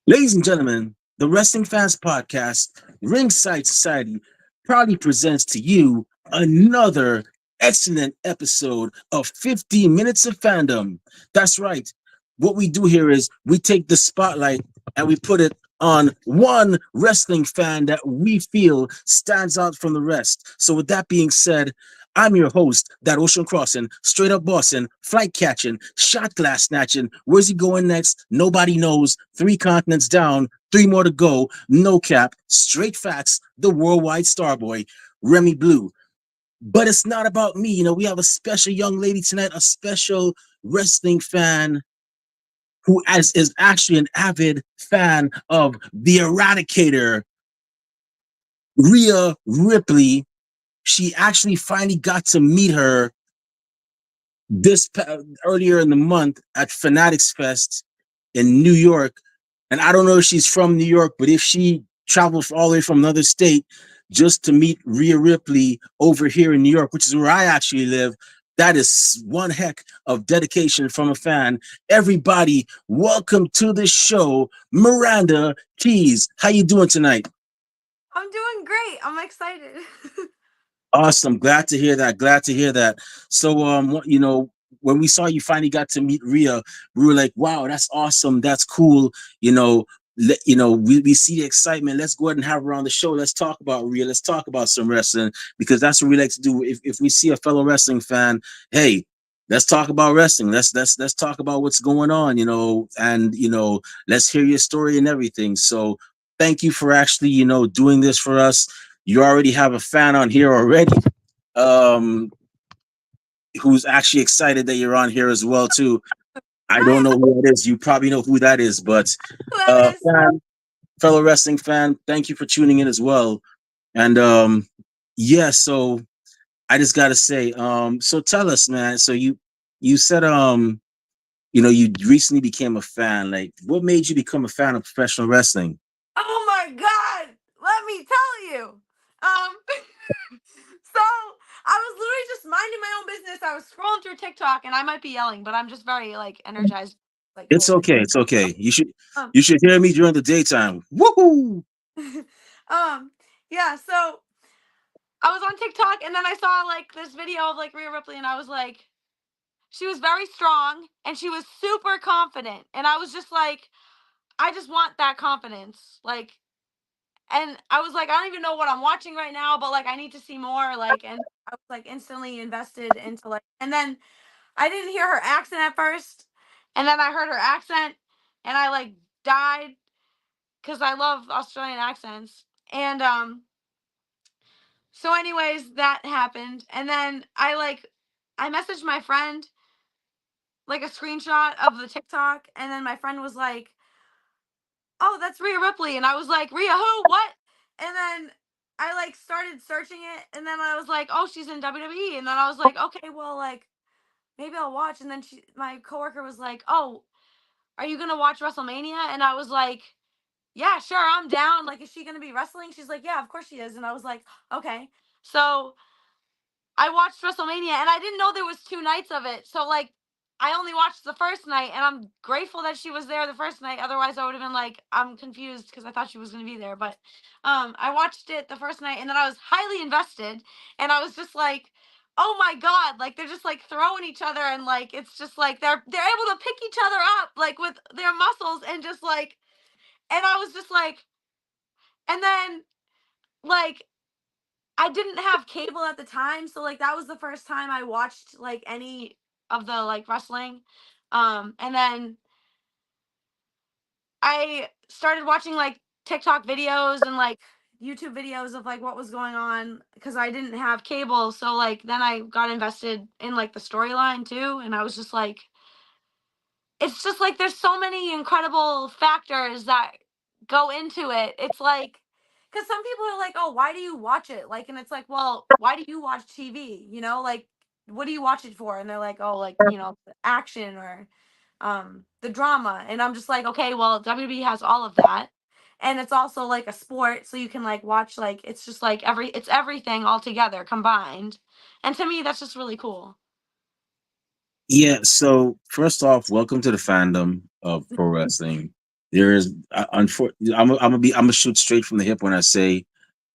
Ladies and gentlemen, the Wrestling Fans Podcast, Ringside Society, proudly presents to you another excellent episode of 15 Minutes of Fandom. That's right. What we do here is we take the spotlight and we put it on one wrestling fan that we feel stands out from the rest. So, with that being said, I'm your host, that ocean crossing, straight up bossing, flight catching, shot glass snatching. Where's he going next? Nobody knows. Three continents down, three more to go. No cap, straight facts. The worldwide starboy, Remy Blue. But it's not about me. We have a special young lady tonight, a special wrestling fan who is actually an avid fan of the Eradicator, Rhea Ripley. She actually finally got to meet her earlier in the month at Fanatics Fest in New York. And I don't know if she's from New York, but if she traveled all the way from another state just to meet Rhea Ripley over here in New York, which is where I actually live, that is one heck of dedication from a fan. Everybody, welcome to the show, Miranda Keyes. How you doing tonight? I'm doing great. I'm excited. Awesome. Glad to hear that. Glad to hear that. So, when we saw you finally got to meet Rhea, we were like, wow, that's awesome. That's cool. We see the excitement. Let's go ahead and have her on the show. Let's talk about Rhea. Let's talk about some wrestling because that's what we like to do. If we see a fellow wrestling fan, hey, let's talk about wrestling. Let's talk about what's going on, and let's hear your story and everything. So thank you for actually, doing this for us. You already have a fan on here already, um, who's actually excited that you're on here as well too. I don't Hi, know who it is. You probably know who that is, but whoever it is. fan, fellow wrestling fan, thank you for tuning in as well. And yeah, so I just gotta say, so tell us, man. So you said you recently became a fan. Like, what made you become a fan of professional wrestling? Oh my God. Let me tell you. So I was literally just minding my own business. I was scrolling through TikTok and I might be yelling, but I'm just very like energized, like It's whole thing. okay. It's okay. You should Um, you should hear me during the daytime. Woohoo! um, yeah, so I was on TikTok and then I saw like this video of like Rhea Ripley and I was like, she was very strong and she was super confident. And I was just like, I just want that confidence. Like, and I was like, I don't even know what I'm watching right now, but like I need to see more. Like, and I was like instantly invested into like, and then I didn't hear her accent at first, and then I heard her accent, and I like died because I love Australian accents. And so anyways, that happened, and then I messaged my friend like a screenshot of the TikTok, and then my friend was like, oh, that's Rhea Ripley. And I was like, Rhea who? What? And then I like started searching it and then I was like, oh, she's in WWE. And then I was like, okay, well, like maybe I'll watch. And then my coworker was like, oh, are you gonna watch WrestleMania? And I was like, yeah, sure, I'm down. Like, is she gonna be wrestling? She's like, yeah, of course she is. And I was like, okay. So I watched WrestleMania and I didn't know there was two nights of it. So like I only watched the first night and I'm grateful that she was there the first night. Otherwise I would have been like I'm confused because I thought she was going to be there. But I watched it the first night and then I was highly invested and I was just like, "Oh my god, like they're just like throwing each other and like it's just like they're able to pick each other up like with their muscles and just like and I was just like and then like I didn't have cable at the time, so like that was the first time I watched like any of the like wrestling. And then I started watching like TikTok videos and like YouTube videos of like what was going on because I didn't have cable. So like then I got invested in like the storyline too, and I was just like, it's just like there's so many incredible factors that go into it. It's like because some people are like, "Oh, why do you watch it?" Like, and it's like, "Well, why do you watch TV? You know, like, what do you watch it for?" And they're like, "Oh, like the action or the drama." And I'm just like, "Okay, well, WWE has all of that." And it's also like a sport, so you can like watch like it's just like it's everything all together combined. And to me, that's just really cool. Yeah. So first off, welcome to the fandom of pro wrestling. There is, I'm gonna shoot straight from the hip when I say,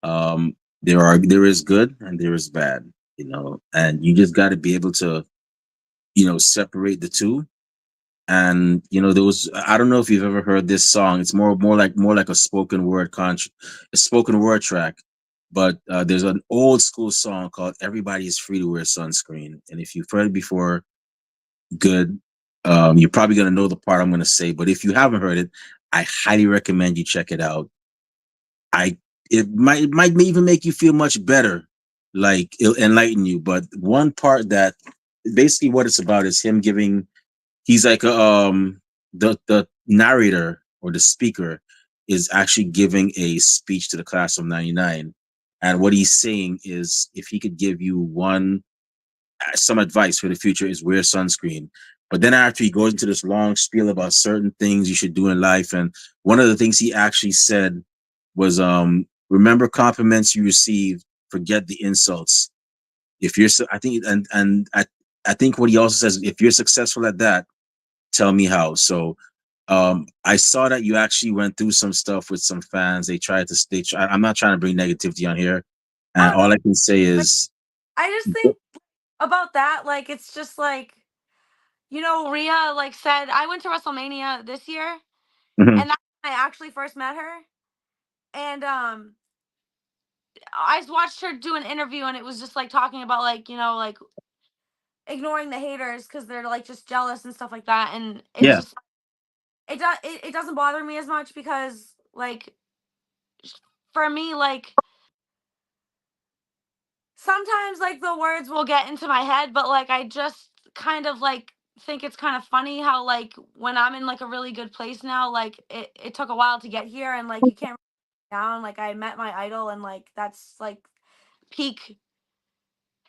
there is good and there is bad, and you just got to be able to, separate the two. And those, I don't know if you've ever heard this song. It's more like a spoken word track. But there's an old school song called "Everybody Is Free to Wear Sunscreen," and if you've heard it before, good. You're probably gonna know the part I'm gonna say, but if you haven't heard it, I highly recommend you check it out. I it might even make you feel much better, like it'll enlighten you. But one part that basically what it's about is him giving. He's like the narrator or the speaker is actually giving a speech to the class of '99, and what he's saying is if he could give you one some advice for the future is wear sunscreen. But then after he goes into this long spiel about certain things you should do in life, and one of the things he actually said was, remember compliments you receive, forget the insults. If you're, I think, I think what he also says, if you're successful at that, tell me how. So, I saw that you actually went through some stuff with some fans. I'm not trying to bring negativity on here, and Oh no, all I can say but is, I just think about that, like it's just like Rhea like said I went to WrestleMania this year, mhm, and that's when I actually first met her, and I watched her do an interview, and it was just like talking about like like ignoring the haters because they're like just jealous and stuff like that, and it's yeah, just it doesn't bother me as much because like for me like sometimes like the words will get into my head, but like I just kind of like think it's kind of funny how like when I'm in like a really good place now, like it took a while to get here, and like you can't down, like I met my idol, and like that's like peak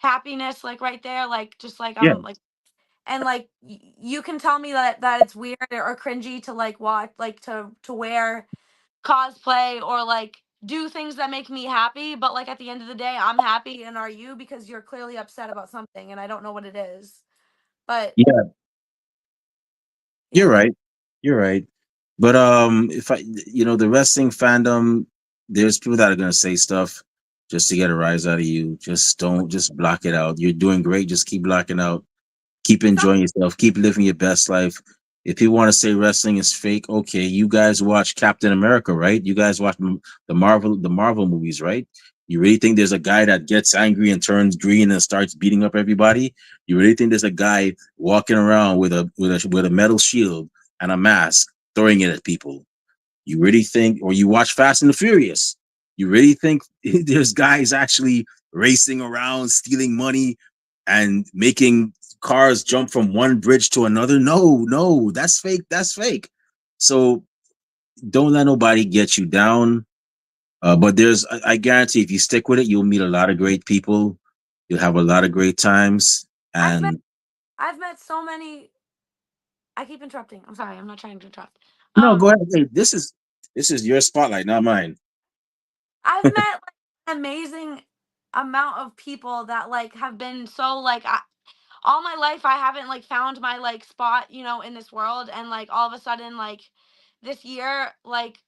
happiness, like right there, like just like yeah, I'm like, and like you can tell me that it's weird or cringy to like watch, like to wear cosplay or like do things that make me happy, but like at the end of the day I'm happy, and are you? Because you're clearly upset about something and I don't know what it is. But yeah. You're yeah. right. You're right. But if the wrestling fandom, there's people that are gonna say stuff just to get a rise out of you. Just block it out. You're doing great. Just keep blocking out. Keep Some enjoying yourself. Keep living your best life. If people want to say wrestling is fake, okay, you guys watch Captain America, right? You guys watch the Marvel movies, right? You really think there's a guy that gets angry and turns green and starts beating up everybody? You really think there's a guy walking around with a metal shield and a mask throwing it at people? You really think, or you watch Fast and the Furious? You really think there's guys actually racing around, stealing money, and making cars jump from one bridge to another? No, no, that's fake. That's fake. So don't let nobody get you down. But I guarantee, if you stick with it, you'll meet a lot of great people. You'll have a lot of great times. I've met And I've met so many. I keep interrupting. I'm sorry. I'm not trying to interrupt. no, go Um, ahead. Hey, this is your spotlight, not mine. I've met like an amazing amount of people that like have been so like all my life I haven't like found my like spot, in this world, and like all of a sudden like this year like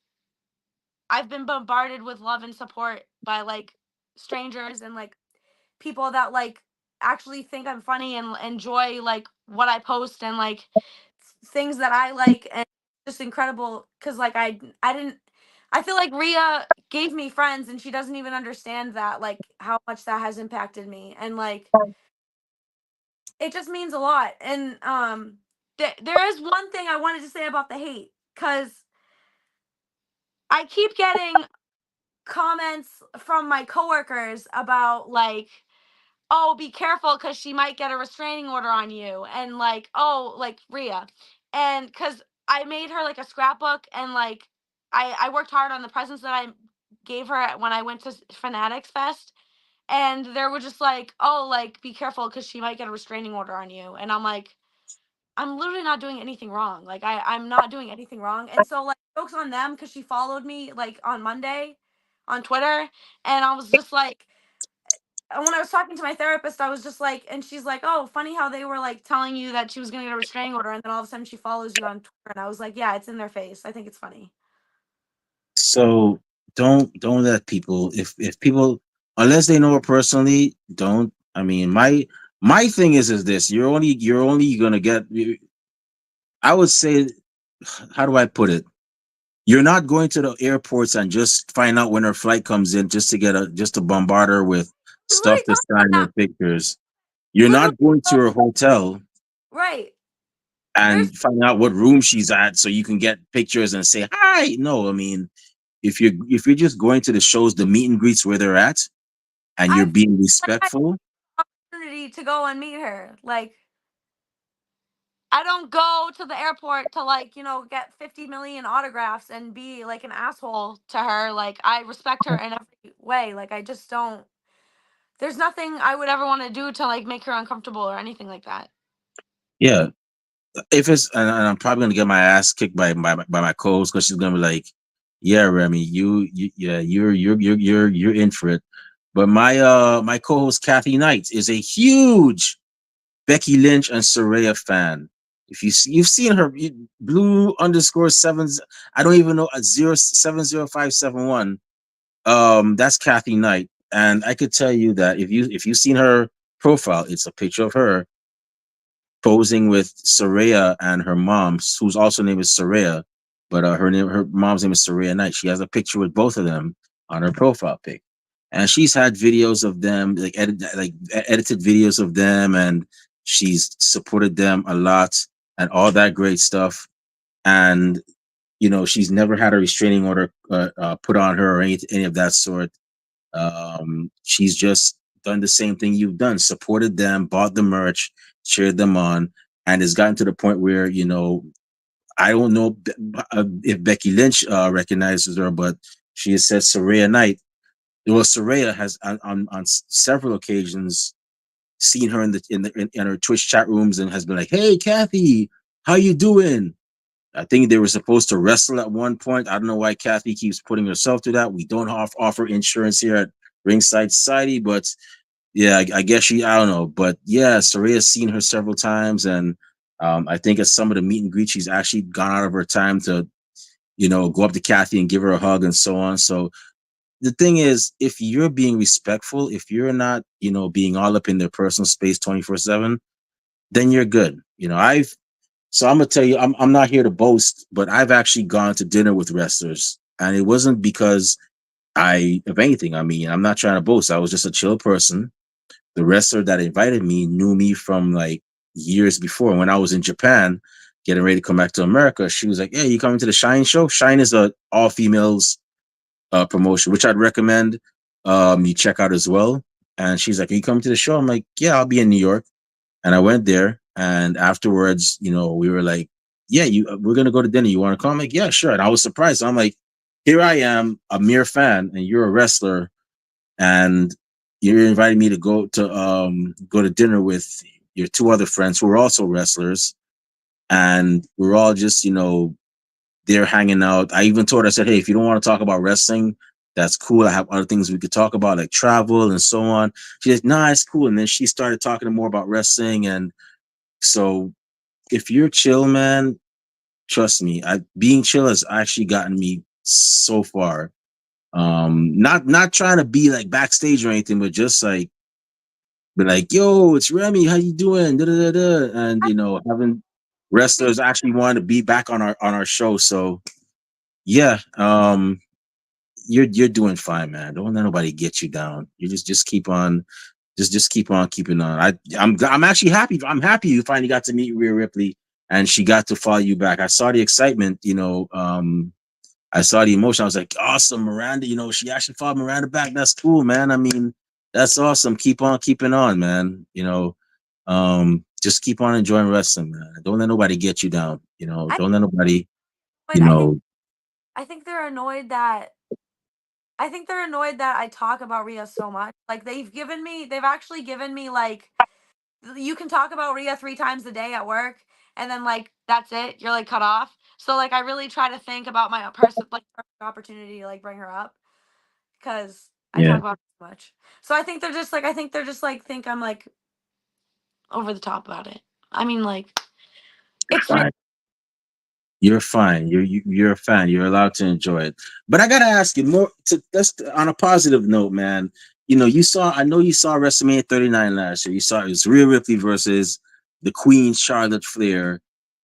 I've been bombarded with love and support by like strangers and like people that like actually think I'm funny and enjoy like what I post and like things that I like, and just incredible because like I didn't I feel like Rhea gave me friends and she doesn't even understand that like how much that has impacted me, and like it just means a lot. And there is one thing I wanted to say about the hate, because I keep getting comments from my coworkers about like, oh, be careful because she might get a restraining order on you, and like, oh, like Rhea, and because I made her like a scrapbook, and like I worked hard on the presents that I gave her when I went to Fanatics Fest, and they were just like, oh, like be careful because she might get a restraining order on you, and I'm like, I'm literally not doing anything wrong. Like I'm not doing anything wrong. And so like jokes on them because she followed me like on Monday on Twitter, and I was just like, when I was talking to my therapist, I was just like, and she's like, "Oh, funny how they were like telling you that she was going to get a restraining order, and then all of a sudden she follows you on Twitter." And I was like, "Yeah, it's in their face. I think it's funny." So don't let people, if people, unless they know her personally, don't. I mean, my thing is this: you're only gonna get. I would say, how do I put it? You're not going to the airports and just find out when her flight comes in just to just to bombard her with I was stuff literally to talking about sign her that. pictures. You're Literally, not going to her hotel right. There's and find out what room she's at so you can get pictures and say hi. No, I mean, if you're just going to the shows, the meet and greets where they're at, and you're I've being like I respectful, had the opportunity to go and meet her. Like I don't go to the airport to like, get 50 million autographs and be like an asshole to her. Like I respect her in every way. Like I just don't there's nothing I would ever want to do to like make her uncomfortable or anything like that. yeah. If it's and I'm probably gonna get my ass kicked by my co-host because she's gonna be like, "Yeah, Remy, you yeah, you're in for it." But my co-host Kathy Knight is a huge Becky Lynch and Soraya fan. If you've seen her blue underscore sevens, I don't even know, a 070571. That's Kathy Knight, and I could tell you that if you've seen her profile, it's a picture of her posing with Soraya and her mom, whose also name is Soraya, but her mom's name is Soraya Knight. She has a picture with both of them on her profile pic, and she's had videos of them, edited videos of them, and she's supported them a lot and all that great stuff. And she's never had a restraining order put on her or any of that sort. She's just done the same thing you've done, supported them, bought the merch, cheered them on, and it's gotten to the point where I don't know if Becky Lynch recognizes her, but she has said Soraya Knight. Well, Soraya has on several occasions seen her in her Twitch chat rooms and has been like, "Hey, Kathy, how you doing?" I think they were supposed to wrestle at one point. I don't know why Kathy keeps putting herself through that. We don't offer insurance here at Ringside Society, but yeah, I guess I don't know. But yeah, Soraya's seen her several times. And I think at some of the meet and greet, she's actually gone out of her time to, go up to Kathy and give her a hug and so on. So the thing is, if you're being respectful, if you're not, being all up in their personal space 24/7, then you're good. So I'm gonna tell you, I'm not here to boast, but I've actually gone to dinner with wrestlers, and it wasn't because of anything. I mean, I'm not trying to boast. I was just a chill person. The wrestler that invited me knew me from like years before when I was in Japan, getting ready to come back to America. She was like, "Hey, you coming to the Shine show? Shine is a all females promotion, which I'd recommend you check out as well." And she's like, "Are you coming to the show?" I'm like, "Yeah, I'll be in New York." And I went there, and afterwards, we were like, "Yeah, we're gonna go to dinner. You want to come?" I'm like, "Yeah, sure." And I was surprised. I'm like, "Here I am, a mere fan, and you're a wrestler, and you're inviting me to go to dinner with your two other friends who are also wrestlers, and we're all just there hanging out." I even told her, I said, "Hey, if you don't want to talk about wrestling, that's cool. I have other things we could talk about, like travel and so on." She said, "Nah, it's cool." And then she started talking more about wrestling. And so if you're chill, man, trust me, being chill has actually gotten me so far. Not trying to be like backstage or anything, but just like be like, "Yo, it's Remy, how you doing?" Da, da, da, da. And having wrestlers actually want to be back on our show. So yeah, you're doing fine, man. Don't let nobody get you down. You just keep on, just keep on keeping on. I'm actually happy. I'm happy you finally got to meet Rhea Ripley and she got to follow you back. I saw the excitement. I saw the emotion. I was like, awesome, Miranda. She actually followed Miranda back. That's cool, man. I mean, that's awesome. Keep on keeping on, man. Just keep on enjoying wrestling, man. Don't let nobody get you down. I Don't let nobody, but you know, I think they're annoyed that I talk about Rhea so much. Like they've actually given me like you can talk about Rhea 3 times a day at work, and then like that's it. You're like cut off. So like I really try to think about my person like perfect opportunity to like bring her up because I Yeah. talk about it too much. So I think they're just like think I'm like over the top about it. I mean, like it's real. Fine. You're fine. You're a fan. You're allowed to enjoy it. But I gotta ask you more. That's on a positive note, man. You know, you saw. I know you saw WrestleMania 39 last year. You saw it was Rhea Ripley versus the Queen Charlotte Flair.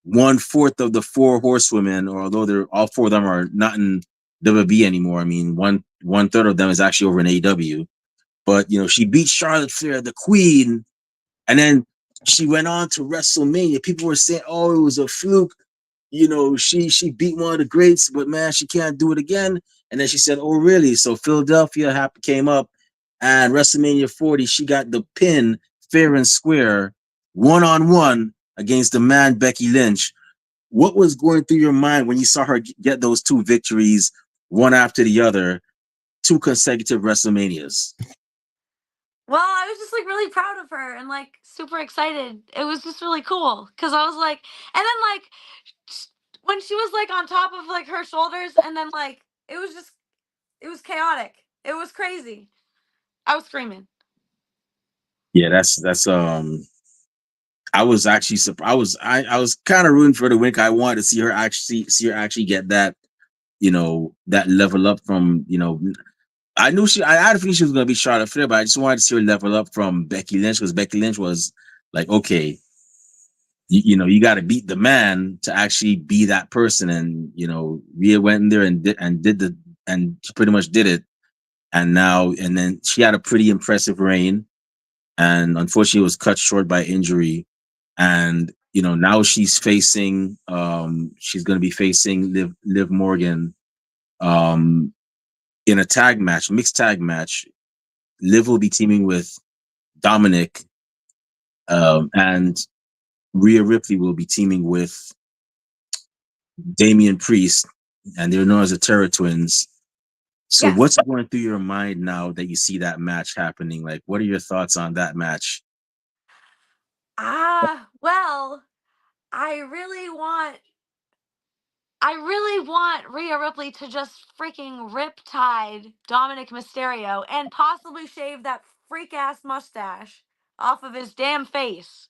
1/4 of the four horsewomen, or although they're all four of them are not in WWE anymore. I mean, one third of them is actually over in AEW. But you know, she beat Charlotte Flair, the Queen, and then she went on to WrestleMania. People were saying, "Oh, it was a fluke." You know, she beat one of the greats, but man, she can't do it again. And then she said, "Oh, really?" So Philadelphia came up, and WrestleMania 40, she got the pin fair and square, 1-on-1 against the man Becky Lynch. What was going through your mind when you saw her get those two victories, one after the other, two consecutive WrestleManias? Well, I was just like really proud of her and like super excited. It was just really cool because I was like, and then like sh- when she was like on top of like her shoulders, and then like it was chaotic. It was crazy. I was screaming. Yeah, that's I was actually surprised. I was kind of rooting for the win. I wanted to see her actually get that, you know, that level up from, you know, I knew I had a feeling she was going to be Charlotte Flair, but I just wanted to see her level up from Becky Lynch because Becky Lynch was like, okay, you know, you got to beat the man to actually be that person. And, you know, Rhea went in there and she pretty much did it. And then she had a pretty impressive reign. And unfortunately, was cut short by injury. And, you know, now she's going to be facing Liv Morgan um, in a tag match, mixed tag match. Liv will be teaming with Dominic, and Rhea Ripley will be teaming with Damian Priest, and they're known as the Terror Twins. So, Yes. what's going through your mind now that you see that match happening? Like, what are your thoughts on that match? Well, I really want I really want Rhea Ripley to just freaking riptide Dominic Mysterio and possibly shave that freak ass mustache off of his damn face.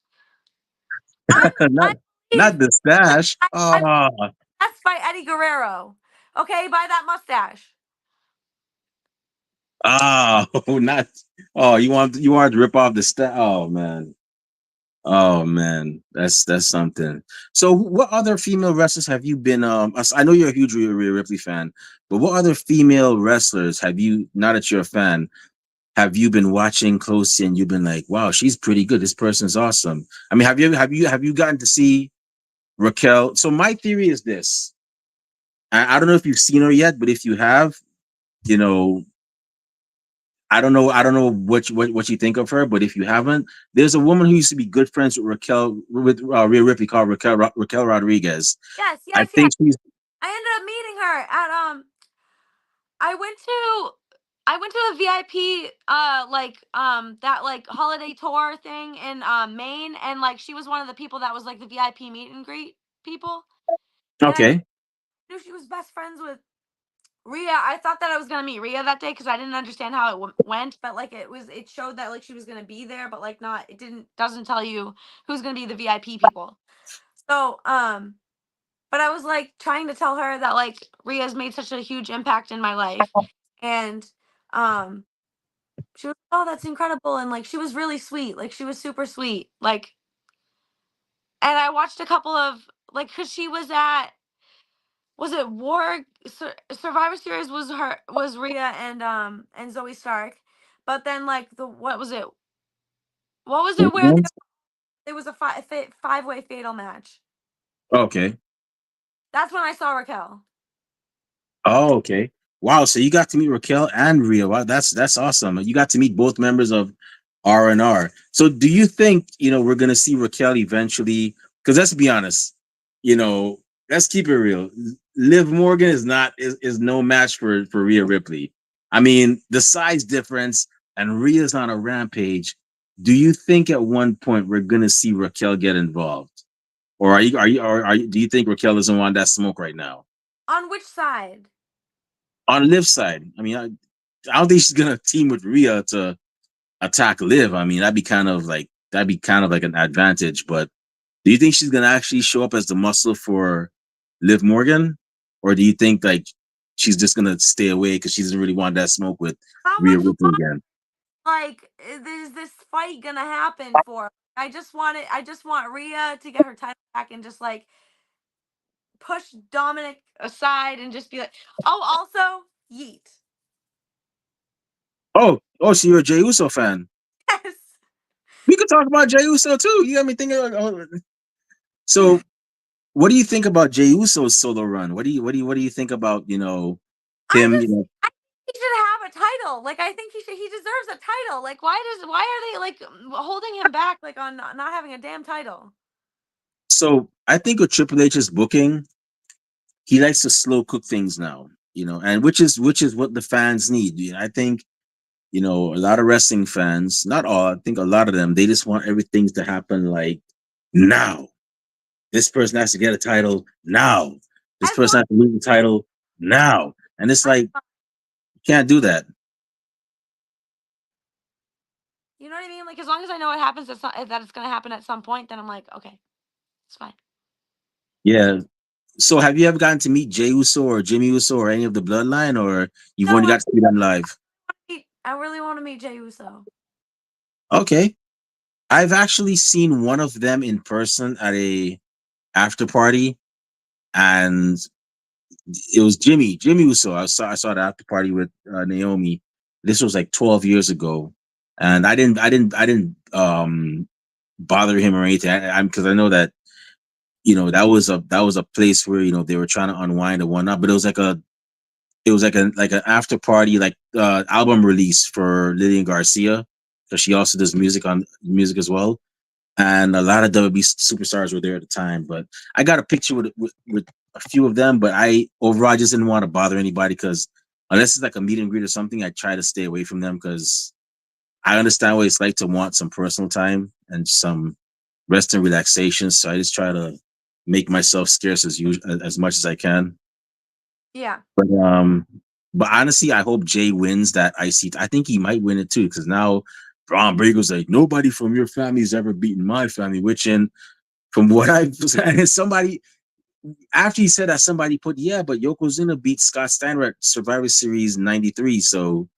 not, I not believe the stash. I Oh, that's by Eddie Guerrero. Okay, by that mustache. oh, not. Oh, you want to rip off the stash? Oh man. Oh man, that's something. So, what other female wrestlers have you been? I know you're a huge Rhea Ripley fan, but what other female wrestlers have you? Now that you're a fan, have you been watching closely and you've been like, wow, she's pretty good. This person's awesome. I mean, have you gotten to see Raquel? So my theory is this. I don't know if you've seen her yet, but if you have, you know, I don't know what you think of her, but if you haven't, there's a woman who used to be good friends with Rhea Ripley called Raquel Rodriguez. Yes, I yes, yes. think she's I ended up meeting her at I went to I went to a VIP that like holiday tour thing in Maine, and like she was one of the people that was like the VIP meet and greet people. And I okay. knew she was best friends with Rhea. I thought that I was gonna meet Rhea that day because I didn't understand how it went, but like it showed that like she was gonna be there, but like not it didn't doesn't tell you who's gonna be the VIP people. So but I was like trying to tell her that like Rhea's made such a huge impact in my life, and um she was like, oh, that's incredible, and like she was really sweet, like she was super sweet, like, and I watched a couple of like because she was at was it Survivor Series was Rhea and Zoe Stark, but then like the what was it where it was a five-way fatal match. Okay. That's when I saw Raquel. Oh, okay. Wow. So you got to meet Raquel and Rhea. Wow, that's awesome. You got to meet both members of R&R. So do you think, we're gonna see Raquel eventually? Because let's be honest, you know, let's keep it real. Liv Morgan is no match for Rhea Ripley. I mean, the size difference and Rhea's on a rampage. Do you think at one point we're gonna see Raquel get involved? Or do you think Raquel doesn't want that smoke right now? On which side? On Liv's side. I mean, I don't think she's gonna team with Rhea to attack Liv. I mean, that'd be kind of like an advantage. But do you think she's gonna actually show up as the muscle for Liv Morgan, or do you think like she's just gonna stay away because she doesn't really want that smoke with How Rhea much Ripley again? like is this fight gonna happen for? I just want Rhea to get her title back and just like push Dominic aside and just be like, oh, also yeet. So you're a Jey Uso fan. Yes. We could talk about Jey Uso too. You got me thinking. So, what do you think about Jey Uso's solo run? What do you think about I him? just I think he should have a title. Like I think he deserves a title. Like why are they like holding him back like on not having a damn title? So I think with Triple H's booking, he likes to slow cook things now. And which is what the fans need. I think a lot of wrestling fans, not all, I think a lot of them, they just want everything to happen like now. This person has to get a title now. This As person long has to lose the title now. And it's like, you can't do that. you know what I mean? Like as long as I know what happens that it's gonna happen at some point, then I'm like, okay, it's fine. Yeah. So have you ever gotten to meet Jey Uso or Jimmy Uso or any of the bloodline, or you've No, only got to see them live? I really want to meet Jey Uso. Okay. I've actually seen one of them in person at a after party, and it was Jimmy Uso. I saw the after party with Naomi. This was like 12 years ago, and I didn't bother him or anything. I'm because I know that that was a place where they were trying to unwind and whatnot. But it was like an after party, like album release for Lillian Garcia, because she also does music as well, and a lot of WB superstars were there at the time. But I got a picture with a few of them, but I overall I just didn't want to bother anybody because unless it's like a meet and greet or something, I try to stay away from them because I understand what it's like to want some personal time and some rest and relaxation. So I just try to make myself scarce as much as I can. Yeah. But honestly, I hope Jay wins that IC. I think he might win it too because now Braun Breaker's like nobody from your family's ever beaten my family. Which from what I've somebody after he said that somebody put but Yokozuna beat Scott Steiner at Survivor Series '93. So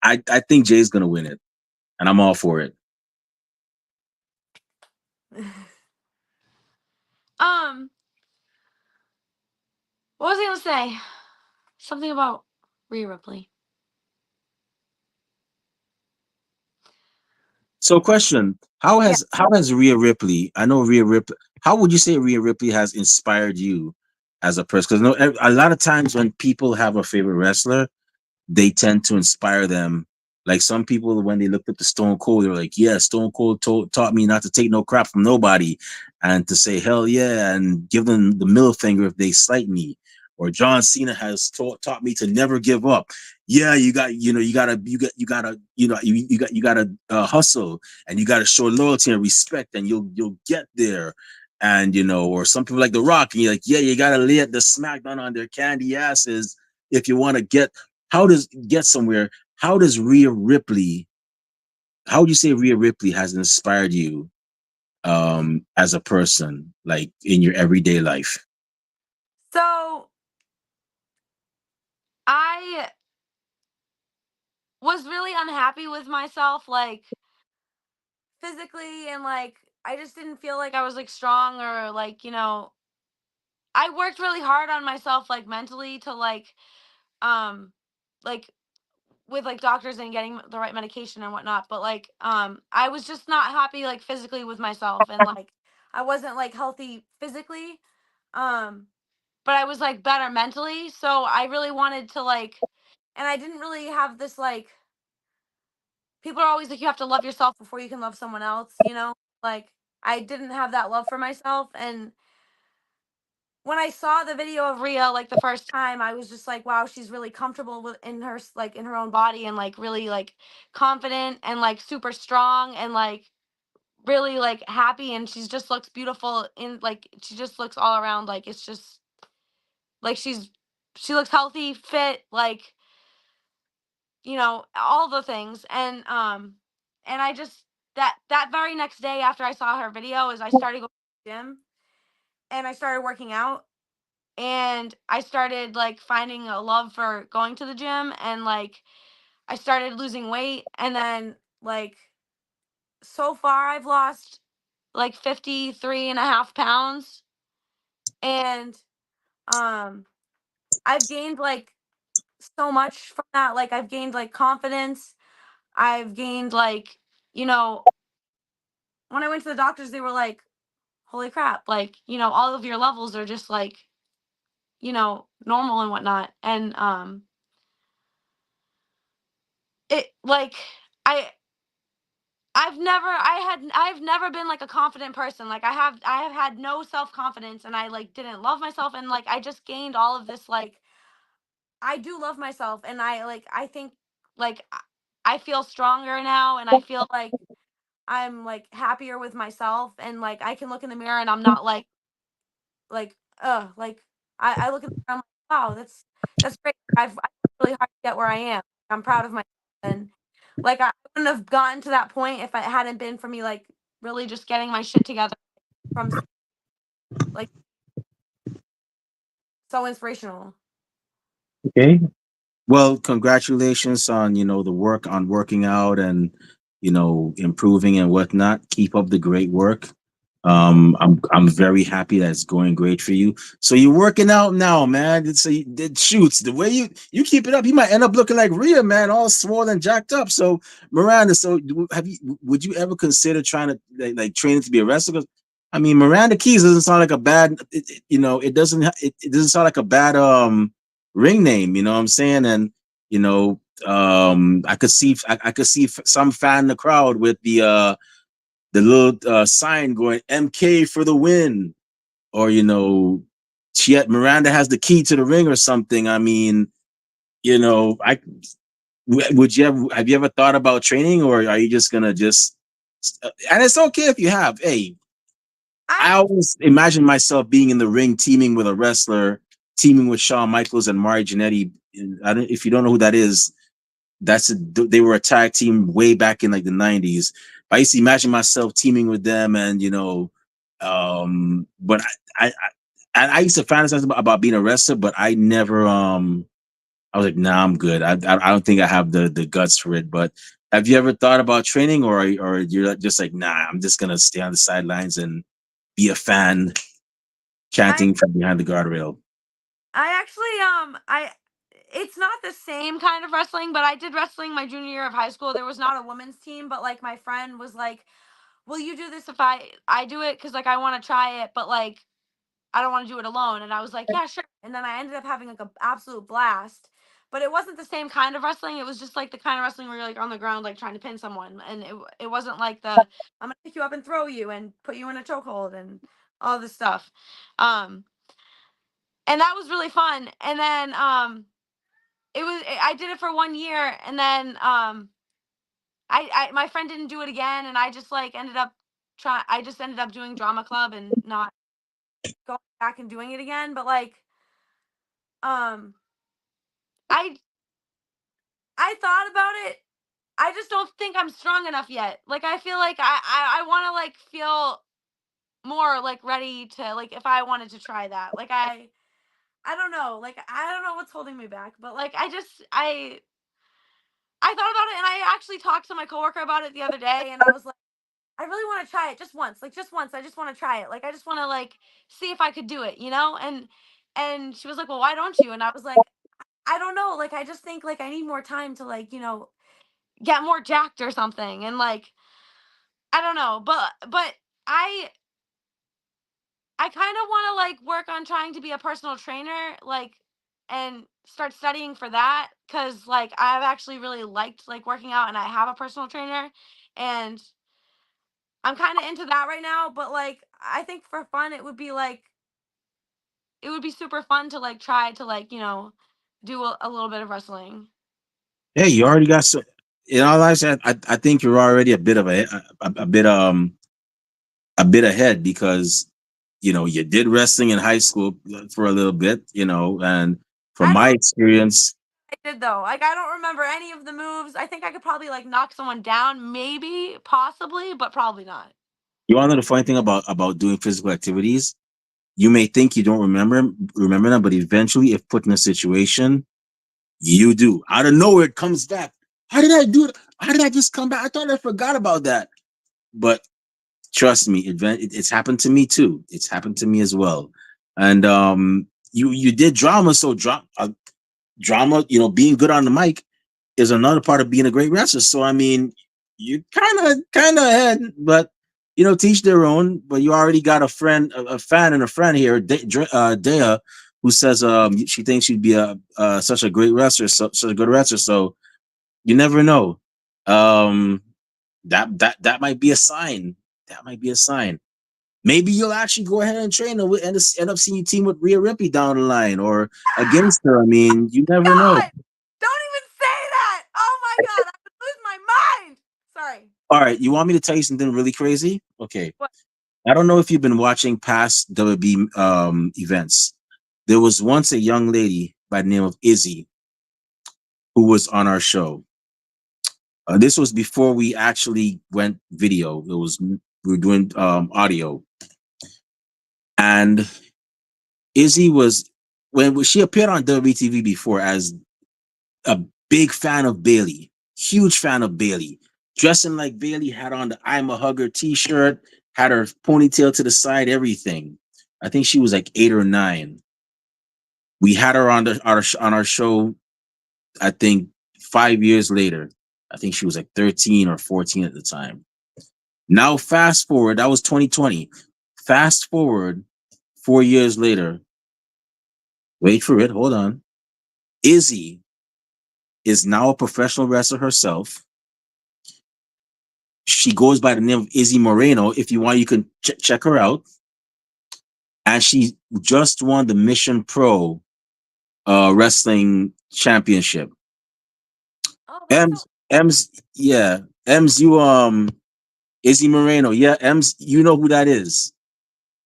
I think Jay's gonna win it, and I'm all for it. um, what was I gonna say? Something about Rhea Ripley. So, question: How Yeah. has Rhea Ripley? I know Rhea Ripley. How would you say Rhea Ripley has inspired you as a person? Because a lot of times when people have a favorite wrestler, they tend to inspire them. Like some people, when they looked up to Stone Cold, they're like, "Yeah, Stone Cold taught me not to take no crap from nobody, and to say hell yeah, and give them the middle finger if they slight me." Or John Cena has taught me to never give up. Yeah, you gotta hustle, and you gotta show loyalty and respect, and you'll get there. And or some people like The Rock, and you're like, yeah, you gotta lay the smackdown on their candy asses if you want to get somewhere. How does Rhea Ripley? How would you say Rhea Ripley has inspired you as a person, like in your everyday life? So I was really unhappy with myself, like physically, and like I just didn't feel like I was like strong or like I worked really hard on myself like mentally to um like with like doctors and getting the right medication and whatnot, but like I was just not happy like physically with myself, and like I wasn't like healthy physically, um but I was like better mentally, so I really wanted to like, and I didn't really have this like, people are always like you have to love yourself before you can love someone else, like I didn't have that love for myself. And when I saw the video of Rhea like the first time, I was just like, wow, she's really comfortable with in her like in her own body, and like really like confident and like super strong and like really like happy, and she just looks beautiful in like she just looks all around like it's just like she looks healthy, fit, like all the things. And I just that very next day after I saw her video is I started going to the gym and I started working out and I started like finding a love for going to the gym and like I started losing weight and then like so far I've lost like 53.5 pounds and um I've gained like so much from that. Like I've gained like confidence. I've gained like, you know, when I went to the doctors, they were like, holy crap, like, all of your levels are just like, normal and whatnot. And it like I I've never been like a confident person. Like I have had no self-confidence and I like didn't love myself and like I just gained all of this like I do love myself and I think like I feel stronger now and I feel like I'm like happier with myself and like I can look in the mirror and I'm not like I look in the mirror, I'm like, wow, that's great. I've worked really hard to get where I am. I'm proud of myself and like I wouldn't have gotten to that point if it hadn't been for me like really just getting my shit together from like so inspirational. Okay. Well, congratulations on, the work on working out and, improving and whatnot. Keep up the great work. I'm very happy that it's going great for you. So you're working out now, man. It shoots the way you keep it up. You might end up looking like Rhea, man, all swole and jacked up. So Miranda, would you ever consider trying to like training to be a wrestler? 'Cause, I mean, Miranda Keyes doesn't sound like a bad, it doesn't sound like a bad ring name. You know what I'm saying? And you know, I could see some fan in the crowd with the little sign going MK for the win, or Miranda has the key to the ring or something. I mean, I would you have you ever thought about training, or are you just gonna just? And it's okay if you have. Hey, I I always imagine myself being in the ring, teaming with a wrestler, teaming with Shawn Michaels and Mari Jannetty. I don't, if you don't know who that is, they were a tag team way back in like the 90s. I used to imagine myself teaming with them, and but I used to fantasize about being a wrestler, but I never I was like, nah, I'm good. I don't think I have the guts for it. But have you ever thought about training, or you're just like, nah, I'm just gonna stay on the sidelines and be a fan I chanting from behind the guardrail? I actually I it's not the same kind of wrestling, but I did wrestling my junior year of high school. There was not a women's team, but like my friend was like, "Will you do this if I do it cuz like I want to try it, but like I don't want to do it alone." And I was like, "Yeah, sure." And then I ended up having like an absolute blast. But it wasn't the same kind of wrestling. It was just like the kind of wrestling where you're like on the ground like trying to pin someone and it wasn't like the I'm going to pick you up and throw you and put you in a chokehold and all this stuff. Um and that was really fun. And then I did it for 1 year and then I my friend didn't do it again and I just like ended up I just ended up doing drama club and not going back and doing it again. But like um I I thought about it. I just don't think I'm strong enough yet. Like I feel like I want to like feel more like ready to like if I wanted to try that. Like I don't know. Like I don't know what's holding me back, but like I thought about it and I actually talked to my coworker about it the other day and I was like I really want to try it just once. Like just once. I just want to try it. Like I just want to like see if I could do it. And she was like, "Well, why don't you?" And I was like, I don't know. Like I just think like I need more time to like, get more jacked or something. And like I don't know, but I I kind of want to like work on trying to be a personal trainer like and start studying for that cuz like I've actually really liked like working out and I have a personal trainer and I'm kind of into that right now, but like I think for fun it would be super fun to like try to like, do a little bit of wrestling. Hey, you already got so. In all honesty, I think you're already a bit ahead because you did wrestling in high school for a little bit, and from I my don't experience, I did though. Like I don't remember any of the moves. I think I could probably like knock someone down, maybe, possibly, but probably not. You want to know the funny thing about doing physical activities? You may think you don't remember them, but eventually, if put in a situation, you do. Out of nowhere, it comes back. How did I do it? How did I just come back? I thought I forgot about that. But trust me, it's happened to me too. It's happened to me as well. And you did drama, so drama, being good on the mic is another part of being a great wrestler. So I mean, you kind of ahead, but teach their own. But you already got a friend, a fan, and a friend here, Dea, who says she thinks she'd be such a great wrestler, such a good wrestler. So you never know. Um, that might be a sign. That might be a sign. Maybe you'll actually go ahead and train and end up seeing you team with Rhea Ripley down the line or against her. I mean, you never know. God, don't even say that. Oh my God, I would lose my mind. Sorry. All right, you want me to tell you something really crazy? Okay. What? I don't know if you've been watching past WB events. There was once a young lady by the name of Izzy who was on our show. This was before we actually went video. We were doing audio, and Izzy was when she appeared on WTV before as a big fan of Bailey, huge fan of Bailey, dressing like Bailey, had on the "I'm a Hugger" T-shirt, had her ponytail to the side, everything. I think she was like 8 or 9. We had her on our show. I think 5 years later. I think she was like 13 or 14 at the time. Now, fast forward, that was 2020. Fast forward 4 years later. Wait for it. Hold on. Izzy is now a professional wrestler herself. She goes by the name of Izzy Moreno. If you want, you can check her out. And she just won the Mission Pro Wrestling Championship. Oh, that's so. M's, yeah. M's, Izzy Moreno. Yeah, M's, you know who that is.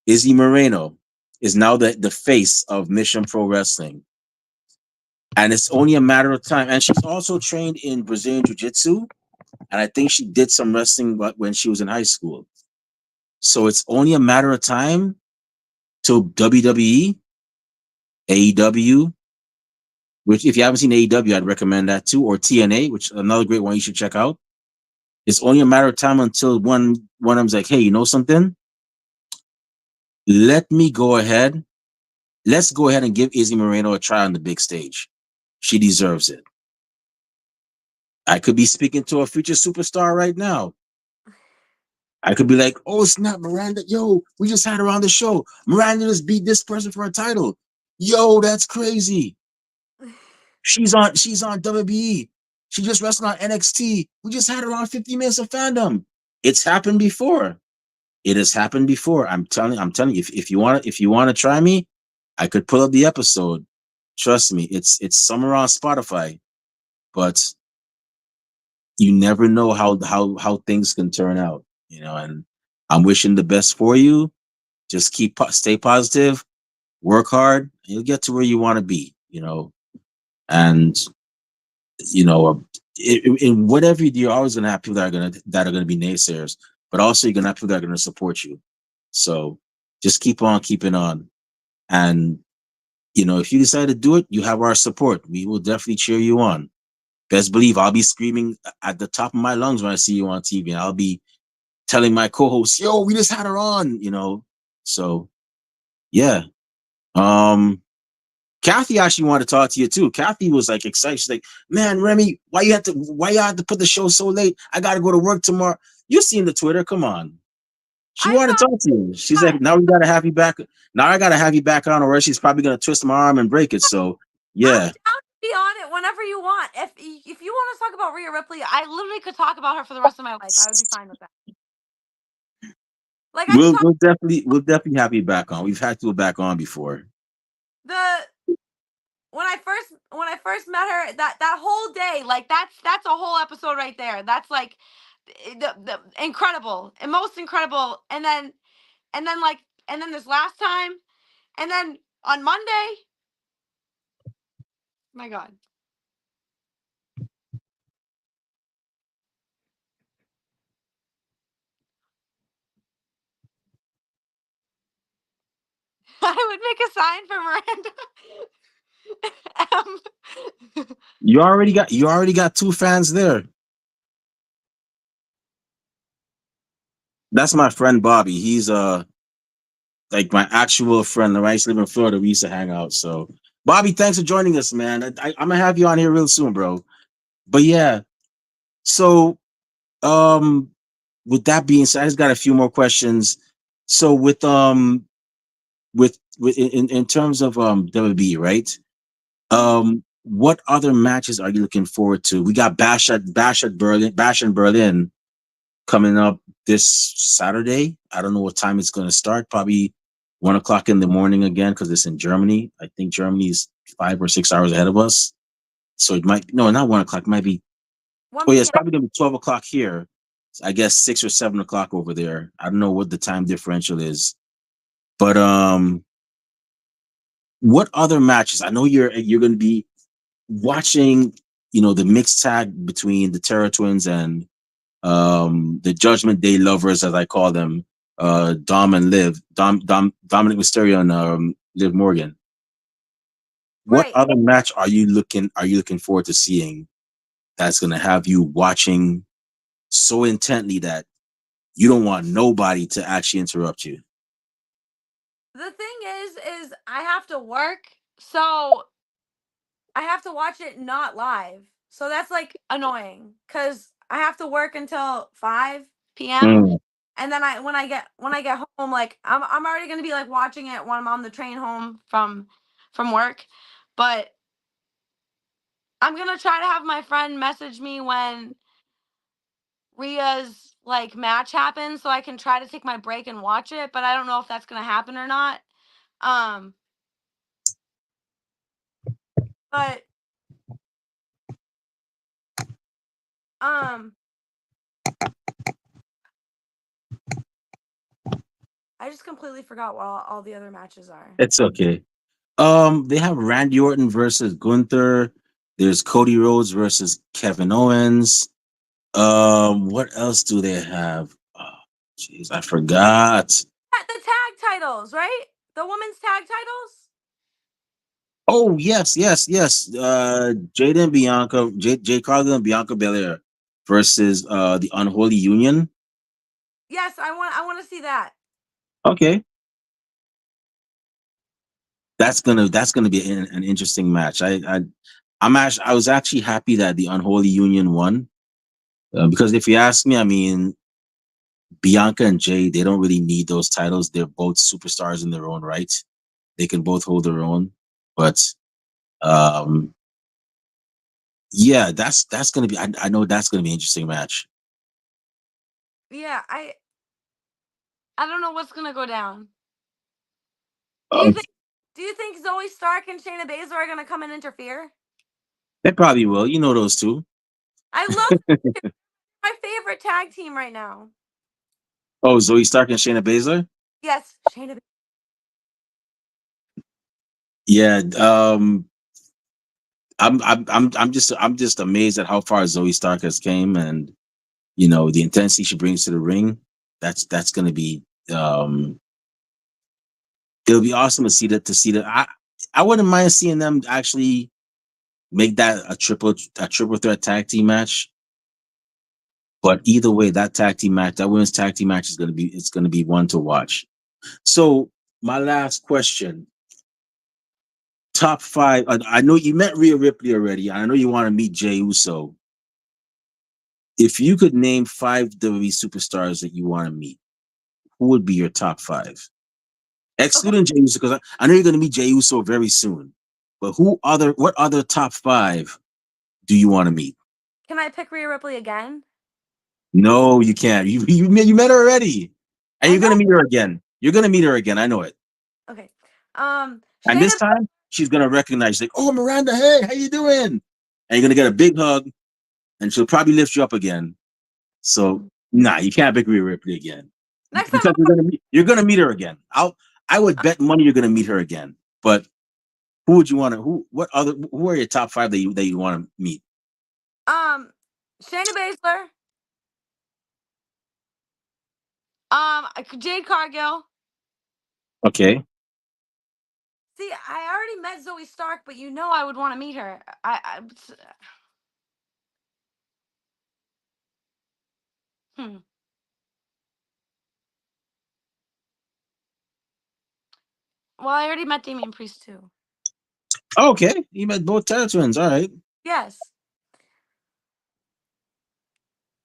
Izzy Moreno is now the face of Mission Pro Wrestling. And it's only a matter of time. And she's also trained in Brazilian Jiu Jitsu. And I think she did some wrestling when she was in high school. So it's only a matter of time till WWE, AEW, which if you haven't seen AEW, I'd recommend that too, or TNA, which is another great one you should check out. It's only a matter of time until one of them's like, hey, you know something? Let me go ahead. Let's go ahead and give Izzy Moreno a try on the big stage. She deserves it. I could be speaking to a future superstar right now. I could be like, oh snap, Miranda, yo, we just had her on the show. Miranda just beat this person for a title. Yo, that's crazy. She's on WWE. She just wrestled on NXT. We just had her on 50 Minutes of Fandom. It's happened before. It has happened before. I'm telling you, if you want to try me, I could pull up the episode. Trust me, it's somewhere on Spotify. But you never know how things can turn out, and I'm wishing the best for you. Just stay positive, work hard, and you'll get to where you want to be. And in whatever you do, you're always gonna have people that are gonna be naysayers, but also you're gonna have people that are gonna support you. So just keep on keeping on. And if you decide to do it, you have our support. We will definitely cheer you on. Best believe I'll be screaming at the top of my lungs when I see you on TV, and I'll be telling my co-hosts, "Yo, we just had her on." So yeah. Um, Kathy actually wanted to talk to you too. Kathy was like excited. She's like, "Man, Remy, why you had to put the show so late? I got to go to work tomorrow." You seen the Twitter? Come on. She I wanted saw to talk to you. She's like, that. "Now we gotta have you back. Now I gotta have you back on, or else she's probably gonna twist my arm and break it." So I'm yeah. down to be on it whenever you want. If you want to talk about Rhea Ripley, I literally could talk about her for the rest of my life. I would be fine with that. Like I could We'll talk we'll definitely we'll definitely have you back on. We've had you back on before. the when I first met her, that whole day, like that's a whole episode right there. That's like the incredible and most incredible. And then like and then this last time, and then on Monday, my God. I would make a sign for Miranda. You already got two fans there. That's my friend Bobby. He's like my actual friend. When I used to live in Florida, we used to hang out. So Bobby, thanks for joining us, man. I'm gonna have you on here real soon, bro. But yeah, so um with that being said, I just got a few more questions. So with in terms of WB, right? Mhm. What other matches are you looking forward to? We got Bash in Berlin coming up this Saturday. I don't know what time it's going to start. Probably 1 o'clock in the morning again because it's in Germany. I think Germany's 5 or 6 hours ahead of us. So it might no, not 1 o'clock. It might be. Oh 1 yeah, it's p.m. probably going to be 12 o'clock here. I guess 6 or 7 o'clock over there. I don't know what the time differential is, but what other matches? I know you're going to be watching. The mixed tag between the Terror Twins and the Judgment Day lovers, as I call them, Dominic Mysterio and Liv Morgan. What Right. other match are you looking forward to seeing that's gonna have you watching so intently that you don't want nobody to actually interrupt you? The thing is I have to work, so I have to watch it not live. So that's like annoying because I have to work until 5 p.m. Mm. And then when I get home, like I'm already gonna be like watching it when I'm on the train home from work. But I'm gonna try to have my friend message me when Rhea's like match happens so I can try to take my break and watch it, but I don't know if that's gonna happen or not. Um, but um I just completely forgot what all the other matches are. It's okay. They have Randy Orton versus Gunther. There's Cody Rhodes versus Kevin Owens. What else do they have? Oh, jeez, I forgot. The tag titles, right? The women's tag titles? Oh yes, yes, yes. Jade and Bianca, Jade Cargill and Bianca Belair versus the Unholy Union. Yes, I want to see that. Okay, that's gonna be an interesting match. I was actually happy that the Unholy Union won because if you ask me, I mean Bianca and Jade, they don't really need those titles. They're both superstars in their own right. They can both hold their own, but um, yeah, that's gonna be. I know that's gonna be an interesting match. Yeah, I don't know what's gonna go down. Do you Uh, think do you think Zoe Stark and Shayna Baszler are gonna come and interfere? they probably will. You know those two. I love my favorite tag team right now. Oh, Zoe Stark and Shayna Baszler. Yes, Shayna. Yeah. I'm just amazed at how far Zoe Stark has came, and the intensity she brings to the ring. That's gonna be um. It'll be awesome to see that. I wouldn't mind seeing them actually make that a triple threat tag team match. But either way, that women's tag team match is gonna be one to watch. So my last question: top five. I know you met Rhea Ripley already. I know you want to meet Jey Uso. If you could name five WWE superstars that you want to meet, who would be your top five? Okay, Excluding Jey Uso, because I know you're going to meet Jey Uso very soon. But what other top five do you want to meet? can I pick Rhea Ripley again? No, you can't. You met her already, and I you're going know. to meet her again. You're going to meet her again. I know it. Okay. And this Shayna. time, she's going to recognize, like, oh, Miranda, hey, how you doing? And you're going to get a big hug, and she'll probably lift you up again. So nah, you can't pick Rhea Ripley again Next time, because you're gonna meet her again. I would bet money you're gonna meet her again. But who would you want to? Who are your top five that you want to meet? um, Shayna Baszler, Jade Cargill, Okay, See, I already met Zoe Stark, but you know I would want to meet her. Hmm. Well, I already met Damian Priest too. Okay, you met both Terror Twins. All right. Yes.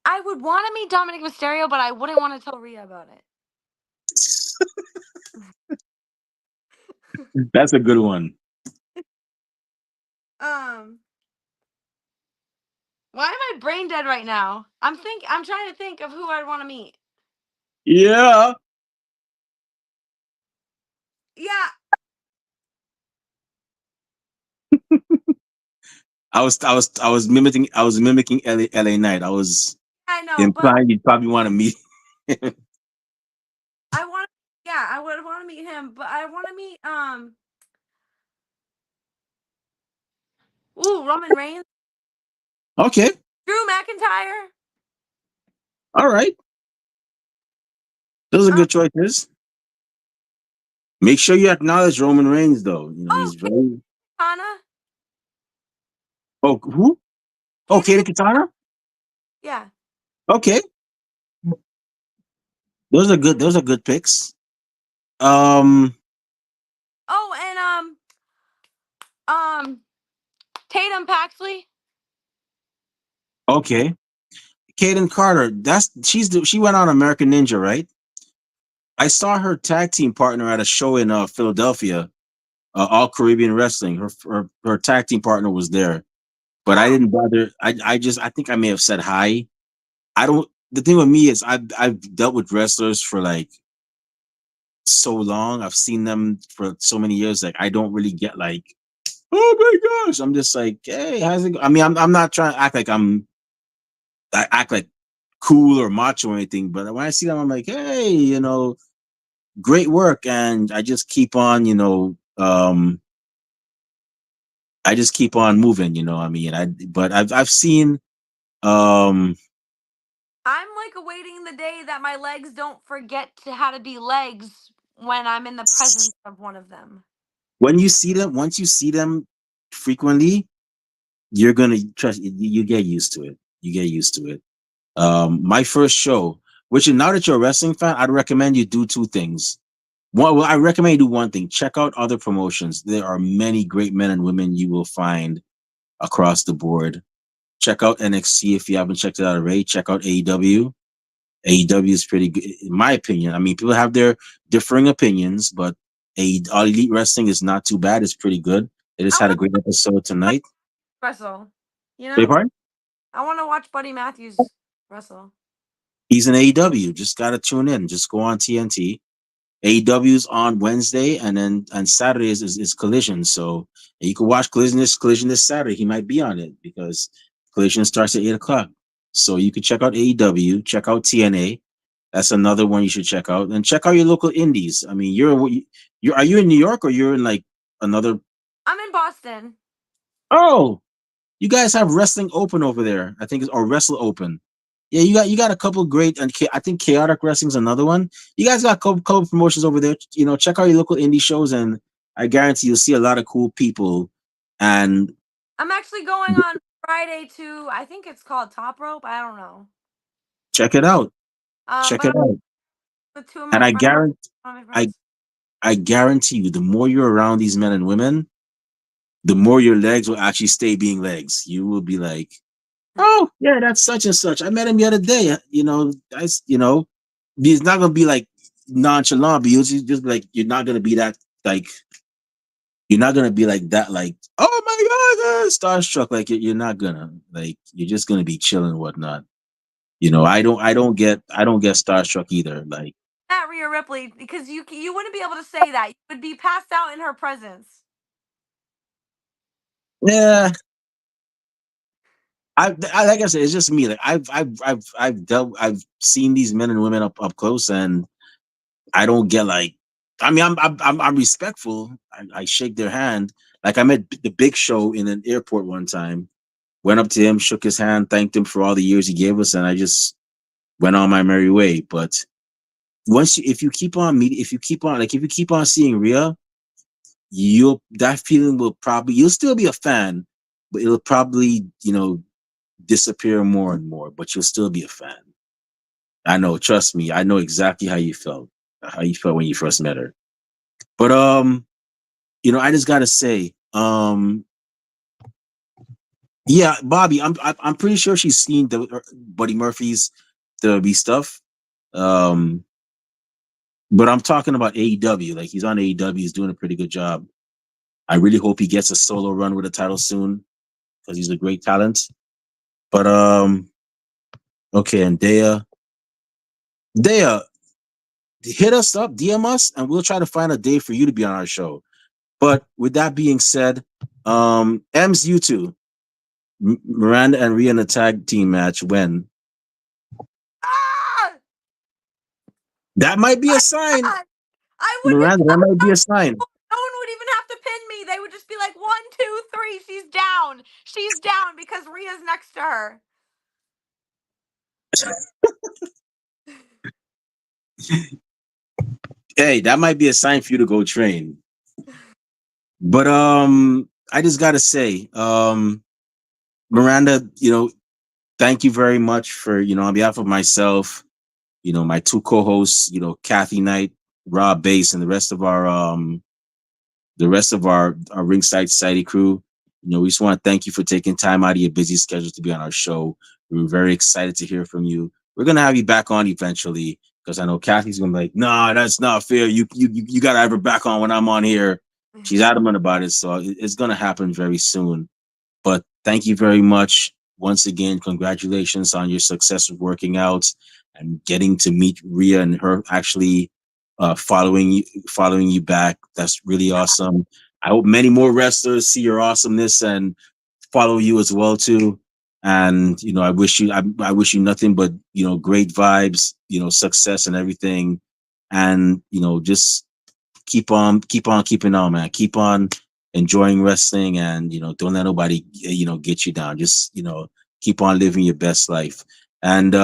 I would want to meet Dominic Mysterio, but I wouldn't want to tell Rhea about it. That's a good one. Um, why am I brain dead right now? I'm trying to think of who I'd want to meet. Yeah. Yeah, I was mimicking LA Knight. I was I know, but implying you'd probably want to meet. I want. Yeah, I would want to meet him, but I want to meet Roman Reigns, Okay. Drew McIntyre. All right. Those are Um, good choices. Make sure you acknowledge Roman Reigns, though. You know, he's very. Katana. Oh, who? Oh, Katie. Kato Katana? Yeah. Okay. Those are good. Those are good picks. Um, Oh, and Tatum Paxley. okay. Kaden Carter. She went on American Ninja, right? I saw her tag team partner at a show in Philadelphia, All Caribbean Wrestling. Her tag team partner was there, but I Oh, didn't bother. I think I may have said hi. I don't. The thing with me is I've dealt with wrestlers for like so long. I've seen them for so many years. Like I don't really get like, oh my gosh. I'm just like, hey, how's it go? I mean, I'm not trying to act like I act like cool or macho or anything, but when I see them, I'm like, hey, great work, and I just keep on, I just keep on moving. I mean, but I've seen, um, I'm like awaiting the day that my legs don't forget to how to be legs when I'm in the presence of one of them. when you see them, once you see them frequently, you're gonna trust. You get used to it. You get used to it. My first show, which now that you're a wrestling fan, I'd recommend you do two things. One, well, I recommend you do one thing. Check out other promotions. There are many great men and women you will find across the board. Check out NXT if you haven't checked it out already. Check out AEW. AEW is pretty good, in my opinion. I mean, people have their differing opinions, but All Elite Wrestling is not too bad. It's pretty good. It just I had want a great episode to tonight. wrestle. You Beg your know, pardon? I want to watch Buddy Matthews wrestle. He's in AEW. Just got to tune in. Just go on TNT. AEW's on Wednesday, and then on Saturday is Collision. So you can watch Collision this Saturday. He might be on it because Collision starts at 8 o'clock. So you can check out AEW, check out TNA. That's another one you should check out, and check out your local indies. I mean, you're are you in New York or you're in like another? I'm in Boston. Oh, you guys have Wrestling Open over there. I think it's or Wrestle Open. Yeah, you got a couple great, and I think Chaotic Wrestling's another one. You guys got couple promotions over there. Check out your local indie shows, and I guarantee you'll see a lot of cool people. And I'm actually going on Friday to, I think it's called Top Rope. I don't know. check it out. Check But it I'm out. with two of And my friends. One of my I friends. I guarantee you, the more you're around these men and women, the more your legs will actually stay being legs. You will be like, oh yeah, that's such and such. I met him the other day. He's not gonna be like nonchalant, but you'll just be like, you're not gonna be that like you're not gonna be like that, like, oh my god, starstruck. Like you're not gonna like you're just gonna be chilling and whatnot. I don't get starstruck either. Like, Not Rhea Ripley, because you wouldn't be able to say that. You would be passed out in her presence. yeah, I like I said, it's just me. Like I've seen these men and women up close, and I don't get like. I mean, I'm respectful. I shake their hand. Like I met the Big Show in an airport one time. Went up to him, shook his hand, thanked him for all the years he gave us, and I just went on my merry way. But if you keep on seeing Rhea, you'll that feeling will probably you'll still be a fan, but it'll probably disappear more and more. But you'll still be a fan. I know. Trust me. I know exactly how you felt when you first met her. But I just gotta say, yeah, Bobby, I'm pretty sure she's seen the Buddy Murphy's the stuff. Um, but I'm talking about AEW. Like he's on AEW, he's doing a pretty good job. I really hope he gets a solo run with a title soon because he's a great talent. But okay, and Dea, hit us up, DM us, and we'll try to find a day for you to be on our show. But with that being said, M's you two, Miranda and Rhea in a tag team match. When Ah! that might be a sign, God! I wouldn't Miranda. even. That might be a sign. No one would even have to pin me. They would just be like, 1, 2, 3. She's down. She's down because Rhea's next to her. Hey, that might be a sign for you to go train. But I just gotta say, Miranda, thank you very much for, on behalf of myself, my two co-hosts, Kathy Knight, Rob Bass, and the rest of our Ringside Society crew. We just want to thank you for taking time out of your busy schedule to be on our show. We were very excited to hear from you. We're gonna have you back on eventually because I know Kathy's gonna be like, "Nah, that's not fair. You gotta have her back on when I'm on here." She's adamant about it, so it's gonna happen very soon. But thank you very much once again. Congratulations on your success of working out and getting to meet Rhea and her actually following you back. That's really awesome. I hope many more wrestlers see your awesomeness and follow you as well too. And I wish you nothing but great vibes, success and everything. And just keep on keeping on, man. Keep on enjoying wrestling, and don't let nobody get you down. Just keep on living your best life. And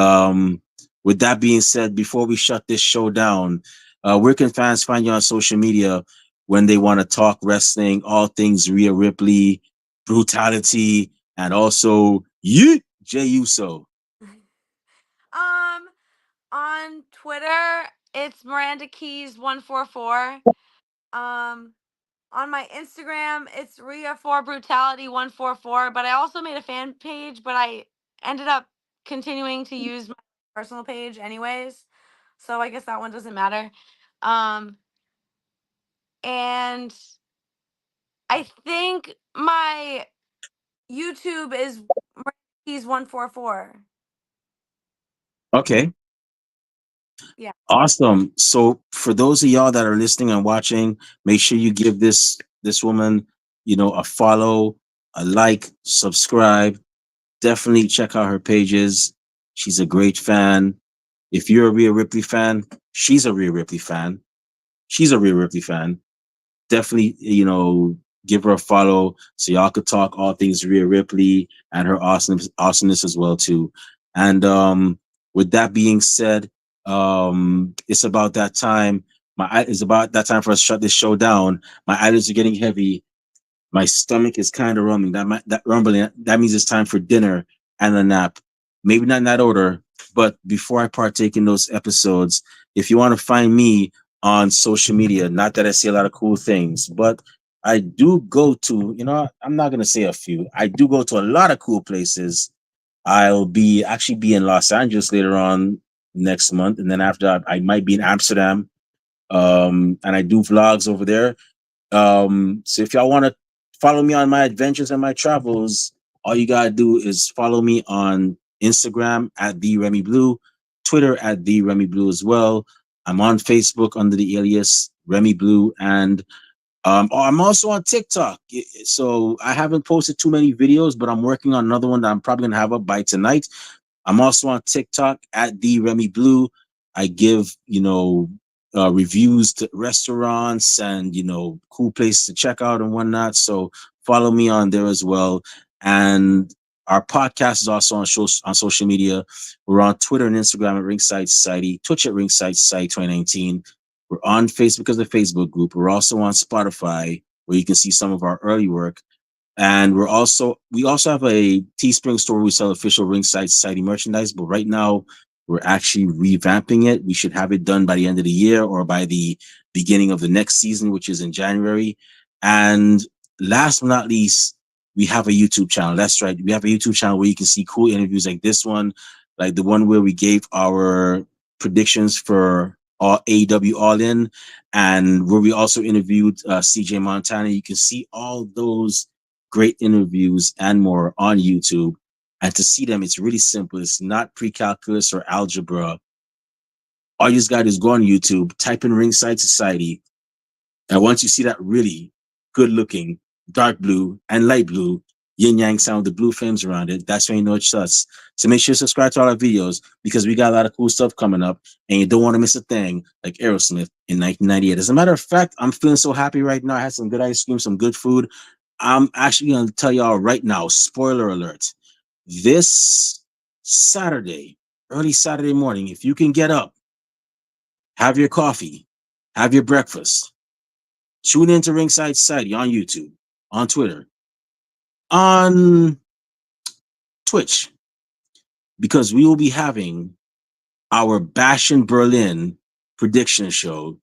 with that being said, before we shut this show down, where can fans find you on social media when they want to talk wrestling, all things Rhea Ripley, brutality, and also you, Jay Uso? Um, on Twitter, it's Miranda Keyes 144. Um, on my Instagram, it's Rhea for Brutality 144. But I also made a fan page, but I ended up continuing to use my personal page anyways. So I guess that one doesn't matter. Um, and I think my YouTube is Miranda Keyes 144. Okay. Yeah. Awesome. So for those of y'all that are listening and watching, make sure you give this woman, a follow, a like, subscribe. Definitely check out her pages. She's a great fan. If you're a Rhea Ripley fan, she's a Rhea Ripley fan. She's a Rhea Ripley fan. Definitely, give her a follow so y'all could talk all things Rhea Ripley and her awesomeness as well too. And with that being said, it's about that time. It's about that time for us to shut this show down. My eyelids are getting heavy. My stomach is kind of rumbling. That rumbling. That means it's time for dinner and a nap. Maybe not in that order, but before I partake in those episodes, if you want to find me on social media, not that I say a lot of cool things, but I do go to, I'm not gonna say a few. I do go to a lot of cool places. I'll actually be in Los Angeles later on next month, and then after that, I might be in Amsterdam. And I do vlogs over there. So if y'all want to follow me on my adventures and my travels, all you gotta do is follow me on Instagram at the Remy Blue, Twitter at the Remy Blue as well. I'm on Facebook under the alias Remy Blue, and I'm also on TikTok. So I haven't posted too many videos, but I'm working on another one that I'm probably gonna have up by tonight. I'm also on TikTok at the Remy Blue. I give, reviews to restaurants and, cool places to check out and whatnot. So follow me on there as well. And our podcast is also on social media. We're on Twitter and Instagram at Ringside Society, Twitch at Ringside Society 2019. We're on Facebook as a Facebook group. We're also on Spotify. where you can see some of our early work. And we also have a Teespring store where we sell official Ringside Society merchandise. But right now, we're actually revamping it. We should have it done by the end of the year or by the beginning of the next season, which is in January. And last but not least, we have a YouTube channel. That's right. We have a YouTube channel where you can see cool interviews like this one, like the one where we gave our predictions for all AEW All In, and where we also interviewed CJ Montana. You can see all those great interviews and more on YouTube. And to see them, it's really simple. It's not pre-calculus or algebra. All you just got to do is go on YouTube, type in Ringside Society, and once you see that really good looking dark blue and light blue yin yang sound with the blue flames around it, that's when you know it's us. So make sure you subscribe to all our videos because we got a lot of cool stuff coming up and you don't want to miss a thing like Aerosmith in 1998. As a matter of fact, I'm feeling so happy right now. I had some good ice cream, some good food. I'm actually going to tell y'all right now, spoiler alert, this Saturday, early Saturday morning, if you can get up, have your coffee, have your breakfast, tune into Ringside Society on YouTube, on Twitter, on Twitch, because we will be having our Bash in Berlin prediction show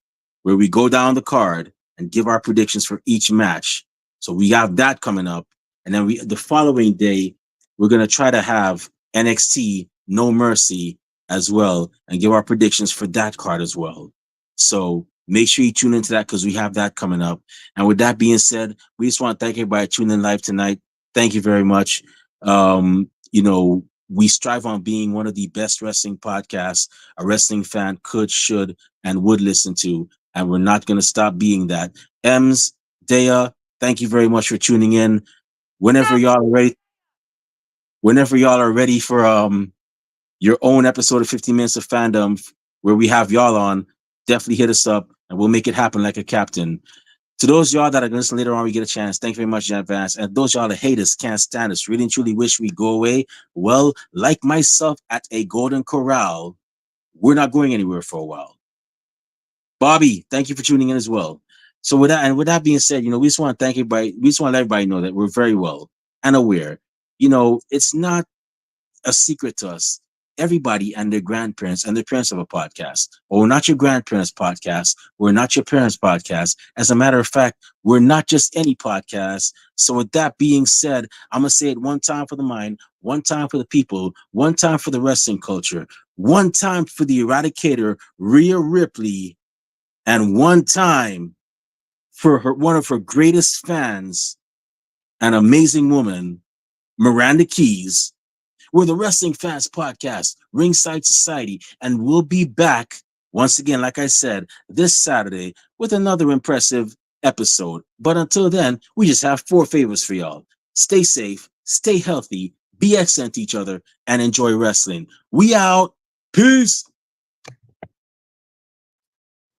where we go down the card and give our predictions for each match. So we have that coming up. And then the following day, we're going to try to have NXT No Mercy as well and give our predictions for that card as well. So make sure you tune into that because we have that coming up. And with that being said, we just want to thank everybody tuning in live tonight. Thank you very much. We strive on being one of the best wrestling podcasts a wrestling fan could, should, and would listen to. And we're not going to stop being that. Ems, Dea, thank you very much for tuning in. Whenever y'all are ready, for your own episode of 15 Minutes of Fandom where we have y'all on, definitely hit us up and we'll make it happen like a captain. To those y'all that are going to listen later on, we get a chance. Thank you very much in advance. And those y'all that hate us, can't stand us, really and truly wish we go away. Well, like myself at a Golden Corral, we're not going anywhere for a while. Bobby, thank you for tuning in as well. So with that being said, we just want to thank everybody. We just want to let everybody know that we're very well and aware. It's not a secret to us. Everybody and their grandparents and their parents have a podcast. But we're not your grandparents' podcast. We're not your parents' podcast. As a matter of fact, we're not just any podcast. So with that being said, I'm going to say it one time for the mind, one time for the people, one time for the wrestling culture, one time for the eradicator, Rhea Ripley, and one time for one of her greatest fans, an amazing woman, Miranda Keyes. We're the Wrestling Fans Podcast, Ringside Society, and we'll be back once again, like I said, this Saturday with another impressive episode. But until then, we just have 4 favors for y'all. Stay safe, stay healthy, be excellent to each other, and enjoy wrestling. We out. Peace.